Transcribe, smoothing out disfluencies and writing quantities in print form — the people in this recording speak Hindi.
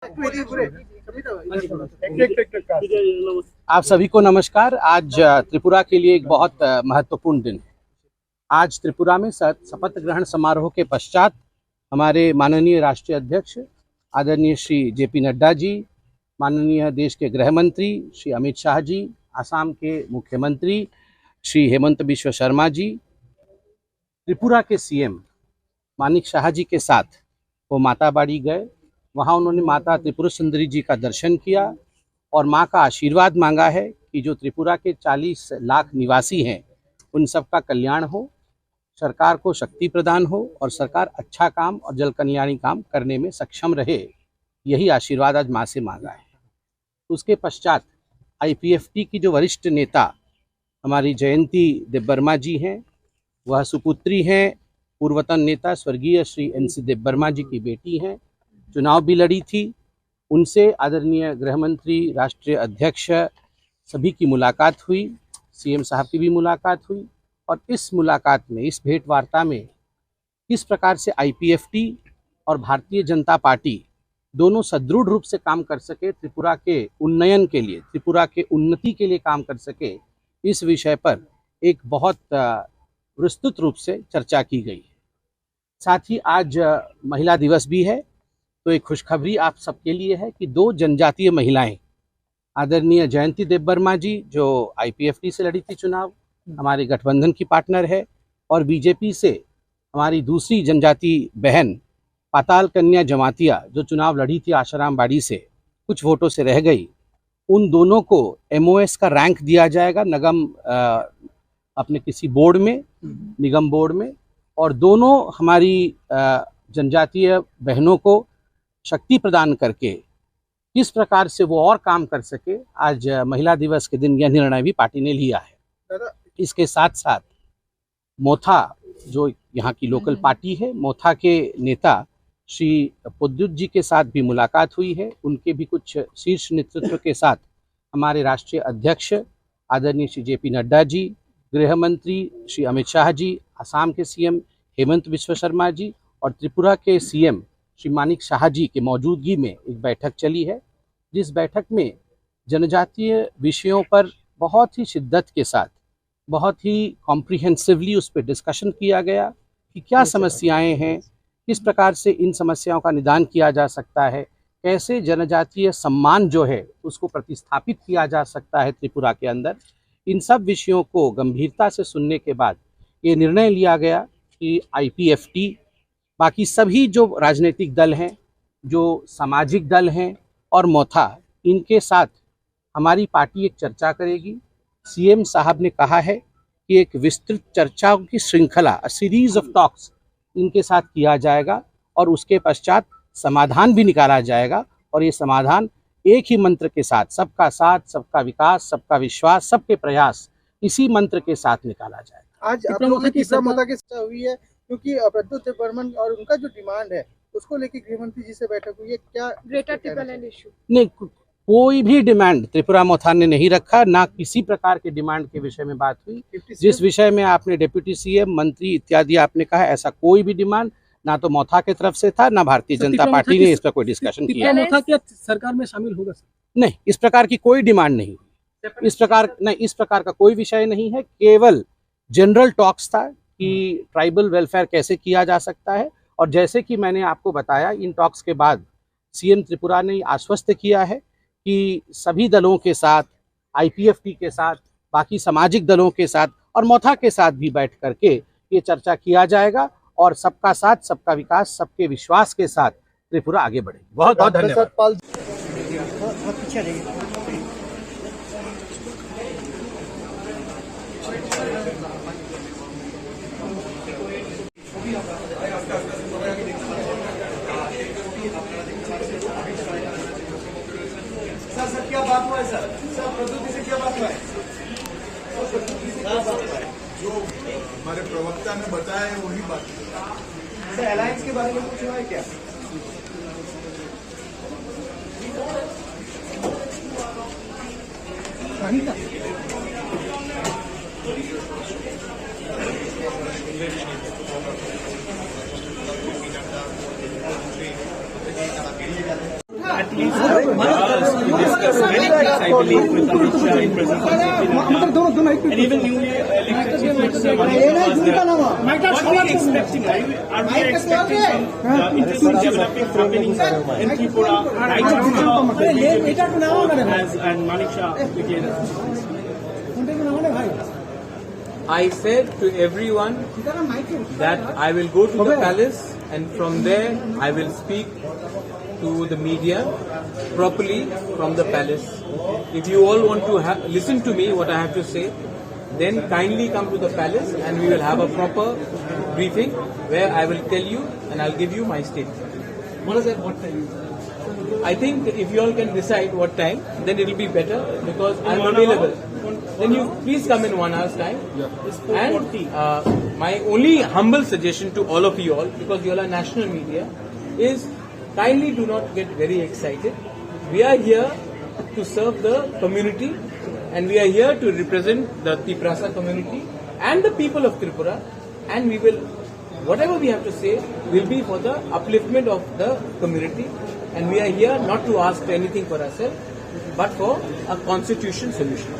आप सभी को नमस्कार। आज त्रिपुरा के लिए एक बहुत महत्वपूर्ण दिन है। आज त्रिपुरा में शपथ ग्रहण समारोह के पश्चात हमारे माननीय राष्ट्रीय अध्यक्ष आदरणीय श्री जेपी नड्डा जी, माननीय देश के गृह मंत्री श्री अमित शाह जी, असम के मुख्यमंत्री श्री हेमंत बिश्व शर्मा जी, त्रिपुरा के सीएम मानिक शाह जी के साथ वो माताबाड़ी गए। वहाँ उन्होंने माता त्रिपुरा सुंदरी जी का दर्शन किया और माँ का आशीर्वाद मांगा है कि जो त्रिपुरा के 40 लाख निवासी हैं उन सब का कल्याण हो, सरकार को शक्ति प्रदान हो और सरकार अच्छा काम और जल कल्याणी काम करने में सक्षम रहे। यही आशीर्वाद आज माँ से मांगा है। उसके पश्चात IPFT की जो वरिष्ठ नेता हमारी जयंती देबबर्मा जी हैं, वह सुपुत्री हैं, पूर्वतन नेता स्वर्गीय श्री NC देबबर्मा जी की बेटी हैं, चुनाव भी लड़ी थी। उनसे आदरणीय गृह मंत्री, राष्ट्रीय अध्यक्ष सभी की मुलाकात हुई, CM साहब की भी मुलाकात हुई और इस मुलाकात में, इस भेंट वार्ता में किस प्रकार से IPFT और भारतीय जनता पार्टी दोनों सदृढ़ रूप से काम कर सके, त्रिपुरा के उन्नयन के लिए, त्रिपुरा के उन्नति के लिए काम कर सके, इस विषय पर एक बहुत विस्तृत रूप से चर्चा की गई। साथ ही आज महिला दिवस भी है, तो एक खुशखबरी आप सबके लिए है कि 2 जनजातीय महिलाएं, आदरणीय जयंती देबबर्मा जी जो IPFT से लड़ी थी चुनाव, हमारे गठबंधन की पार्टनर है, और बीजेपी से हमारी दूसरी जनजाति बहन पाताल कन्या जमातिया जो चुनाव लड़ी थी आशाराम बाड़ी से, कुछ वोटों से रह गई। उन दोनों को MOS का रैंक दिया जाएगा निगम अपने किसी बोर्ड में, निगम बोर्ड में, और दोनों हमारी जनजातीय बहनों को शक्ति प्रदान करके किस प्रकार से वो और काम कर सके, आज महिला दिवस के दिन यह निर्णय भी पार्टी ने लिया है। इसके साथ साथ मोथा जो यहाँ की लोकल पार्टी है, मोथा के नेता श्री पुद्युत जी के साथ भी मुलाकात हुई है। उनके भी कुछ शीर्ष नेतृत्व के साथ हमारे राष्ट्रीय अध्यक्ष आदरणीय श्री JP नड्डा जी, गृह मंत्री श्री अमित शाह जी, असम के CM हेमंत बिश्व शर्मा जी और त्रिपुरा के CM श्री मानिक शाह जी के मौजूदगी में एक बैठक चली है, जिस बैठक में जनजातीय विषयों पर बहुत ही शिद्दत के साथ, बहुत ही कॉम्प्रिहेंसिवली उस पर डिस्कशन किया गया कि क्या समस्याएं हैं, किस प्रकार से इन समस्याओं का निदान किया जा सकता है, कैसे जनजातीय सम्मान जो है उसको प्रतिस्थापित किया जा सकता है त्रिपुरा के अंदर। इन सब विषयों को गंभीरता से सुनने के बाद ये निर्णय लिया गया कि IPFT, बाकी सभी जो राजनीतिक दल हैं, जो सामाजिक दल हैं और मोथा, इनके साथ हमारी पार्टी एक चर्चा करेगी। CM साहब ने कहा है कि एक विस्तृत चर्चाओं की श्रृंखला, सीरीज ऑफ टॉक्स इनके साथ किया जाएगा और उसके पश्चात समाधान भी निकाला जाएगा, और ये समाधान एक ही मंत्र के साथ, सबका साथ, सबका विकास, सबका विश्वास, सबके प्रयास, इसी मंत्र के साथ निकाला जाएगा। आज आप लोगों की मोथा की चर्चा हुई है क्योंकि प्रद्युत देबबर्मा और उनका जो डिमांड है उसको लेकर गृह मंत्री जी से बैठक हुई है। क्या ग्रेटर ट्रिब्यूनल इशू? नहीं, कोई भी डिमांड त्रिपुरा मोथा ने नहीं रखा, ना किसी प्रकार के डिमांड के विषय में बात हुई। जिस विषय में आपने डिप्टी CM, मंत्री इत्यादि आपने कहा, ऐसा कोई भी डिमांड ना तो मोथा की तरफ से था, ना भारतीय जनता पार्टी ने इस पर कोई डिस्कशन किया। मोथा क्या सरकार में शामिल होगा? नहीं, इस प्रकार की कोई डिमांड नहीं, इस प्रकार का कोई विषय नहीं है। केवल जनरल टॉक्स था कि ट्राइबल वेलफेयर कैसे किया जा सकता है, और जैसे कि मैंने आपको बताया, इन टॉक्स के बाद CM त्रिपुरा ने आश्वस्त किया है कि सभी दलों के साथ, IPFT के साथ, बाकी सामाजिक दलों के साथ और मोथा के साथ भी बैठ करके ये चर्चा किया जाएगा और सबका साथ, सबका विकास, सबके विश्वास के साथ त्रिपुरा आगे बढ़ेगी। बहुत बहुत धन्यवाद। सर क्या बात हुआ है सर? प्रद्युत से क्या बात हुआ है? जो हमारे प्रवक्ता ने बताया है वही बात है। सर अलायंस के बारे में कुछ हुआ है क्या? opportunities for us to discuss many things, I believe, with Amit Shah in presence of and even newly elected Chief Minister Manik was there. What are we expecting? Are we expecting some interesting developing happenings in Tripura right after and Manik Shah became? I said to everyone that I will go to the palace and from there I will speak to the media properly from the palace. If you all want to listen to me what I have to say, then kindly come to the palace and we will have a proper briefing where I will tell you and I'll give you my statement. What is that? What time? I think if you all can decide what time, then it will be better because I'm available. Then you please come in 1 hour's time. And my only humble suggestion to all of you all, because you all are national media, is kindly do not get very excited. We are here to serve the community and we are here to represent the Tiprasa community and the people of Tripura, and we will, whatever we have to say will be for the upliftment of the community, and we are here not to ask anything for ourselves but for a constitution solution.